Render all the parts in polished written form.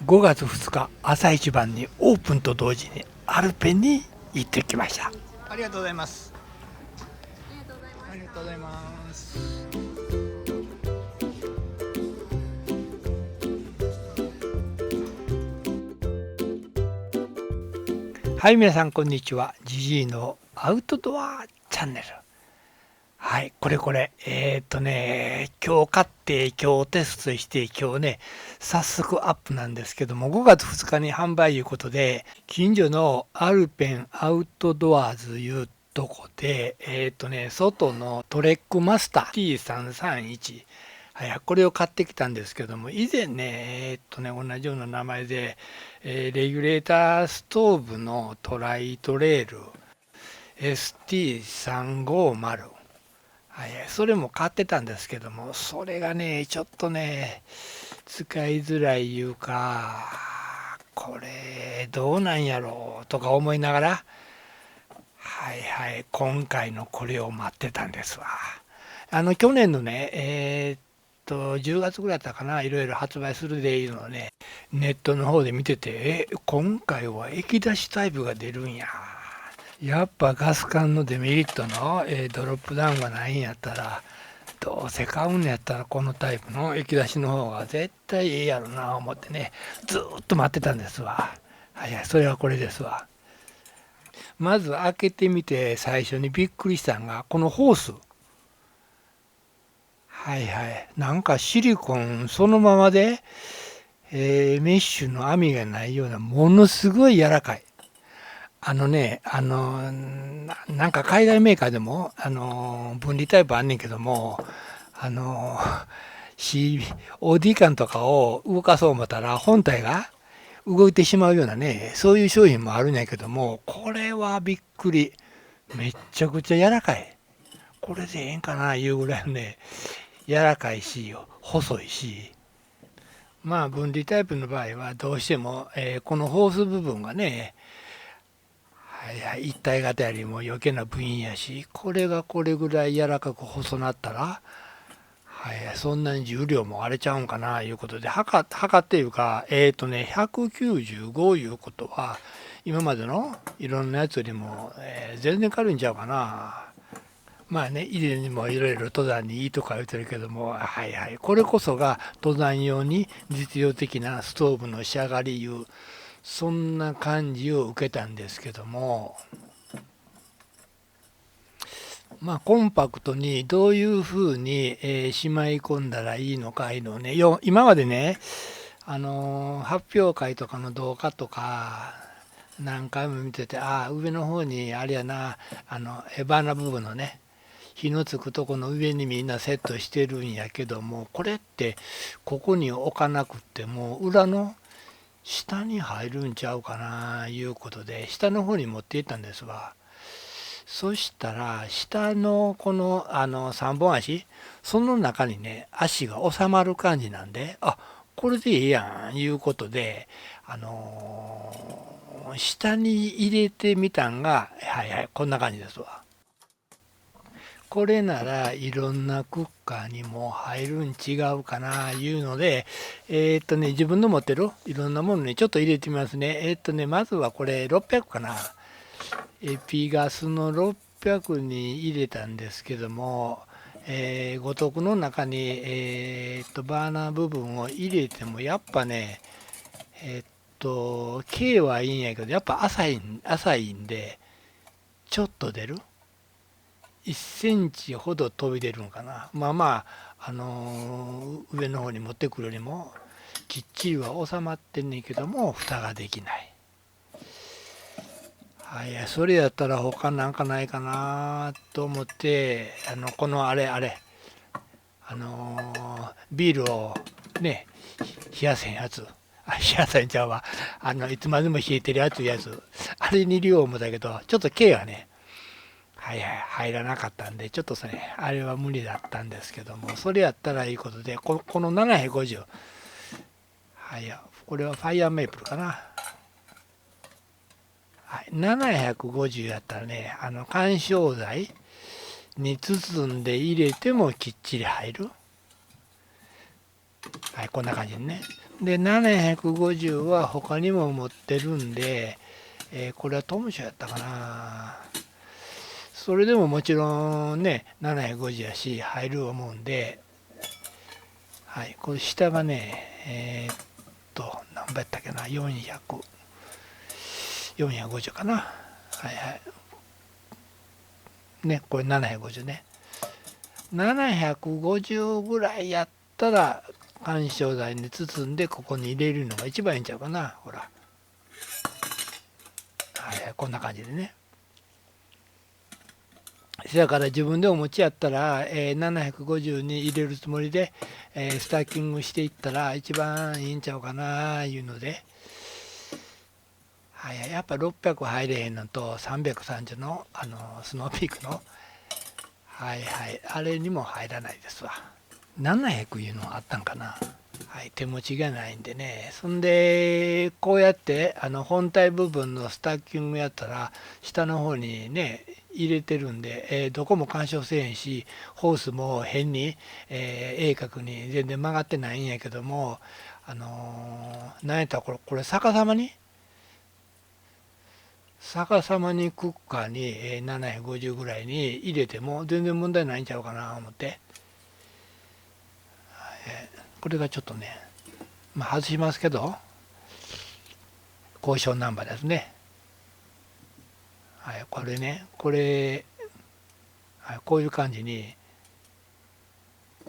5月2日朝一番にオープンと同時にアルペンに行ってきました。ありがとうございます。ありがとうございます。はい、皆さんこんにちは。ジジイのアウトドアチャンネル。はい、これ。今日買って今日テストして今日ね、早速アップなんですけども、5月2日に販売いうことで、近所のアルペンアウトドアーズいうとこで、外のトレックマスター T331、はい、これを買ってきたんですけども、以前ね、同じような名前で、レギュレーターストーブのトライトレール ST350、はい、それも買ってたんですけども、それがね、ちょっとね、使いづらいいうか、これどうなんやろうとか思いながら、今回のこれを待ってたんですわ。去年のね、10月ぐらいだったかな、いろいろ発売するでいうのをね、ネットの方で見てて、今回は液出しタイプが出るんや。やっぱガス管のデメリットの、ドロップダウンがないんやったら、どうせ買うんやったらこのタイプの液出しの方が絶対いいやろな思ってね、ずーっと待ってたんですわ。それはこれですわ。まず開けてみて最初にびっくりしたのがこのホース。なんかシリコンそのままで、メッシュの網がないようなものすごい柔らかい。なんか海外メーカーでも、分離タイプあんねんけども、あの、OD カンとかを動かそう思ったら本体が動いてしまうようなね、そういう商品もあるんやけども、これはびっくり。めっちゃくちゃ柔らかい。これでええんかないうぐらいのね、柔らかいし、細いし。まあ分離タイプの場合はどうしても、このホース部分がね、一体型よりも余計な部品やし、これがこれぐらい柔らかく細なったら、そんなに重量も荒れちゃうんかないうことで、測っていうか、195いうことは、今までのいろんなやつよりも、全然軽いんちゃうかな。まあね、以前にもいろいろ登山にいいとか言ってるけども、これこそが登山用に実用的なストーブの仕上がりいう、そんな感じを受けたんですけども、まあ、コンパクトにどういうふうに、しまい込んだらいいのかいうのをね、今までね、発表会とかの動画とか何回も見てて、上の方にあれやな、エバーナ部分のね、火のつくとこの上にみんなセットしてるんやけども、これってここに置かなくっても裏の下に入るんちゃうかないうことで下の方に持っていったんですわ。そしたら下のこの3本足、その中にね足が収まる感じなんで、これでいいやんいうことで、下に入れてみたんがこんな感じですわ。これならいろんなクッカーにも入るん違うかないうので、自分の持ってるいろんなものにちょっと入れてみますね。まずはこれ600かな。エピガスの600に入れたんですけども、五徳の中に、バーナー部分を入れてもやっぱね、K はいいんやけど、やっぱ浅いんで、ちょっと出る。1センチほど飛び出るのかな。上の方に持ってくるよりも、きっちりは収まってんねんけども、蓋ができない。それやったら他なんかないかなと思って、このビールをね、冷やせんやつ。冷やせんちゃうわ。いつまでも冷えてるやつ。あれに入れよう思ったけど、ちょっと K がね、入らなかったんで、ちょっとあれは無理だったんですけども、それやったらいいことで、この750、これはファイヤーメイプルかな。750やったらね、緩衝材に包んで入れてもきっちり入る。はい、こんな感じでね。で、750は他にも持ってるんで、これはトムショやったかな。それでももちろんね、750やし、入る思うんで、はい、これ下がね、何倍やったっけな、400、450かな。はいはい。ね、これ750ね。750ぐらいやったら、緩衝材に包んでここに入れるのが一番いいんちゃうかな。ほら。はい、こんな感じでね。そやから自分でお持ちやったら、750に入れるつもりで、スタッキングしていったら一番いいんちゃうかないうので、はい、やっぱ600入れへんのと330の、スノーピークの、はいはい、あれにも入らないですわ。700いうのあったんかな。はい、手持ちがないんでね。そんで、こうやって本体部分のスタッキングやったら、下の方にね、入れてるんで、どこも干渉せえへんし、ホースも変に、鋭角に全然曲がってないんやけども、なんやったらこれ逆さまにクッカーに、750ぐらいに入れても全然問題ないんちゃうかなと思って、これがちょっとね、まあ、外しますけど、交渉ナンバーですね。はい、これね、はい、こういう感じに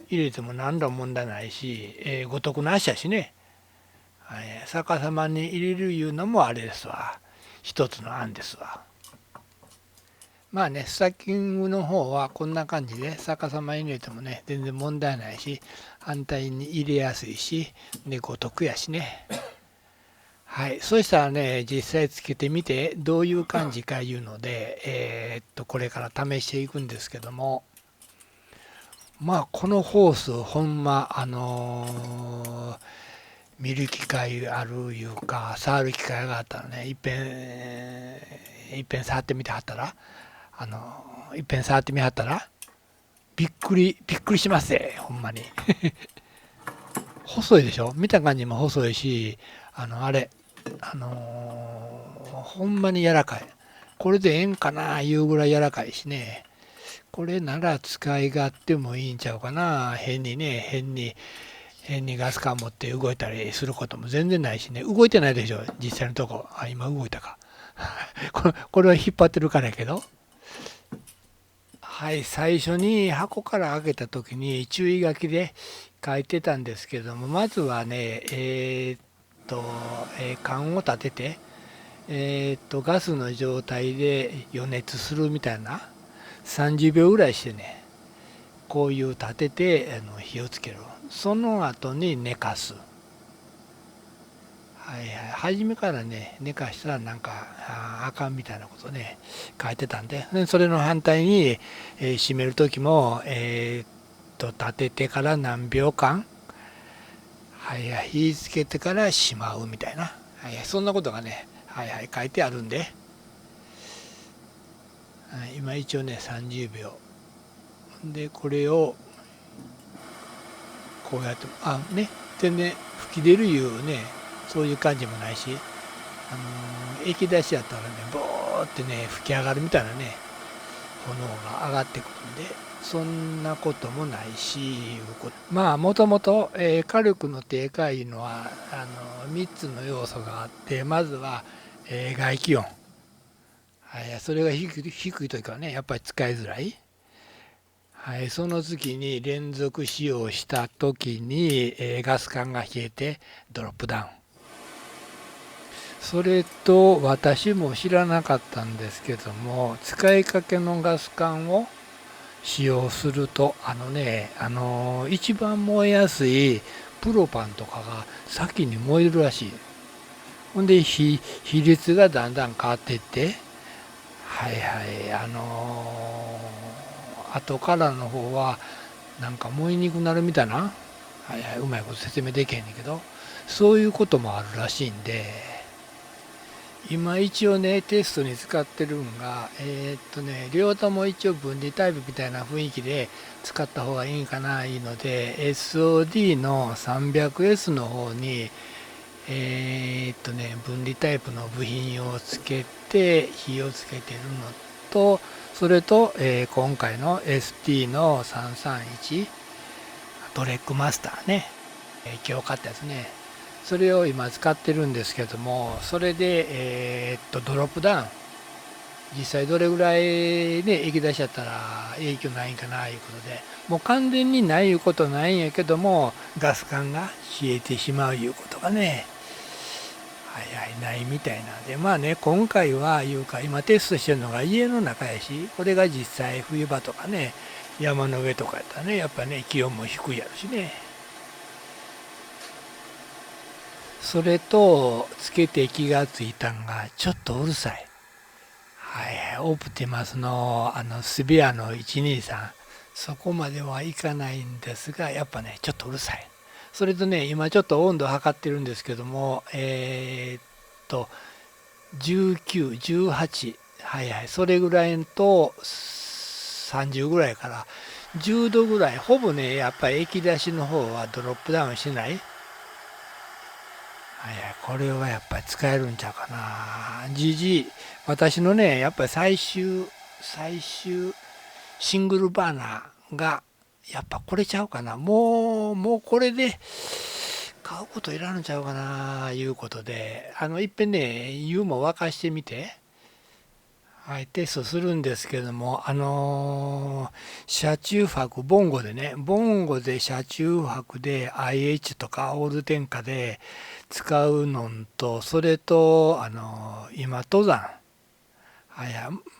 入れても何ら問題ないし、五徳なしやしね、はい、逆さまに入れるいうのもあれですわ。一つの案ですわ。まあね、スタッキングの方はこんな感じで逆さまに入れてもね、全然問題ないし、反対に入れやすいし、で、五徳やしね。はい、そしたらね、実際つけてみてどういう感じかいうので、これから試していくんですけども、まあこのホースほんま見る機会あるいうか触る機会があったらね、いっぺん触ってみてはったら、いっぺん触ってみはったらびっくりしますね、ほんまに。細いでしょ、見た感じも細いし、あれほんまに柔らかい。これでええんかないうぐらい柔らかいしね。これなら使い勝手もいいんちゃうかな。変にガス管持って動いたりすることも全然ないしね。動いてないでしょ、実際のとこ。あ、今動いたか。これは引っ張ってるからやけど。はい、最初に箱から開けた時に注意書きで書いてたんですけども、まずはね、と、缶を立てて、ガスの状態で予熱するみたいな30秒ぐらいしてね、こういう立てて火をつける。その後に寝かす。はいはい、初めからね寝かしたらなんかあかんみたいなことね書いてたんで、それの反対に、閉める時も、立ててから何秒間、はいはい、火つけてからしまうみたいな、はいはい、そんなことがね、はいはい、書いてあるんで、はい、今一応ね30秒でこれをこうやってね、全然吹き出るいうねそういう感じもないし、液出しやったらねボーってね吹き上がるみたいなね炎が上がってくるんで、そんなこともないし、まあもともと火力の低下いうのは3つの要素があって、まずは、外気温、はい、それが低い時はねやっぱり使いづらい。はい、その次に連続使用した時に、ガス管が冷えてドロップダウン。それと私も知らなかったんですけども、使いかけのガス管を使用すると一番燃えやすいプロパンとかが先に燃えるらしい。ほんで比率がだんだん変わっていって、はいはい後からの方はなんか燃えにくくなるみたいな、はいはい、うまいこと説明できへんねんけど、そういうこともあるらしいんで、今一応ね、テストに使ってるんが、両方とも一応分離タイプみたいな雰囲気で使った方がいいかな、いいので、SOD の 300S の方に、分離タイプの部品をつけて、火をつけてるのと、それと、今回の ST の331、ドレッグマスターね、今日買ったやつね。それを今使ってるんですけども、それで、ドロップダウン、実際どれぐらいね、液出しちゃったら影響ないんかないうことで、もう完全にないいうことないんやけども、ガス管が冷えてしまういうことがね、ないみたいなんで、まあね、今回はいうか、今テストしてるのが家の中やし、これが実際冬場とかね、山の上とかやったらね、やっぱね、気温も低いやろしね。それと、つけて気がついたんが、ちょっとうるさい。オプティマスのスビアの123、そこまではいかないんですが、やっぱね、ちょっとうるさい。それとね、今ちょっと温度測ってるんですけども、19、18、それぐらいと30ぐらいから10度ぐらい、ほぼね、やっぱり液出しの方はドロップダウンしない。これはやっぱり使えるんちゃうかな。私のね、やっぱり最終シングルバーナーが、やっぱこれちゃうかな。もうこれで買うこといらんのちゃうかな、いうことで、いっぺんね、湯も沸かしてみて、テストするんですけども、車中泊、ボンゴで車中泊で IH とかオール電化で使うのと、それと、今、登山、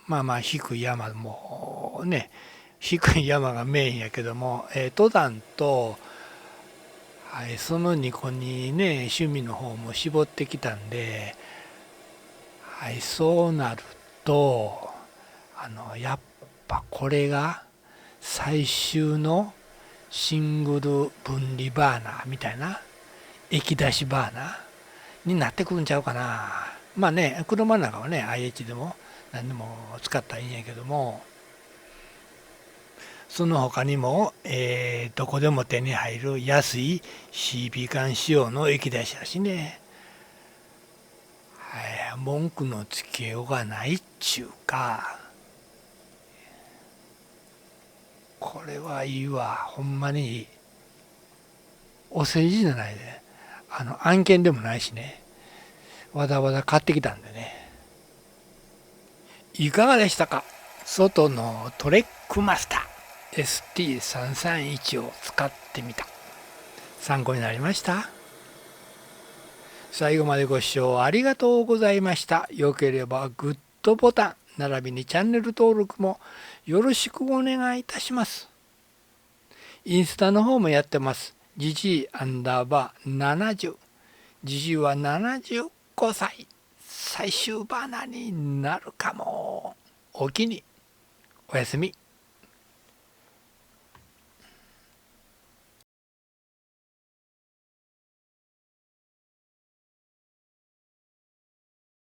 まあまあ、低い山もね、低い山がメインやけども、登山と、その2個にね、趣味の方も絞ってきたんで、そうなると、やっぱこれが最終のシングル分離バーナーみたいな、液出しバーナーになってくるんちゃうかな。まあね、車の中はね、IH でも何でも使ったらいいんやけども、その他にも、どこでも手に入る安い CB 缶仕様の液出しやしね、文句のつけようがないっちゅうか、これはいいわ、ほんまにいい。お世辞じゃないで、案件でもないしね、わざわざ買ってきたんでね。いかがでしたか？外のトレックマスター ST331 を使ってみた。参考になりました？最後までご視聴ありがとうございました。よければグッドボタン、並びにチャンネル登録もよろしくお願いいたします。インスタの方もやってます。じじい_70。じじいは75歳。最終バーナーになるかも。お気に。おやすみ。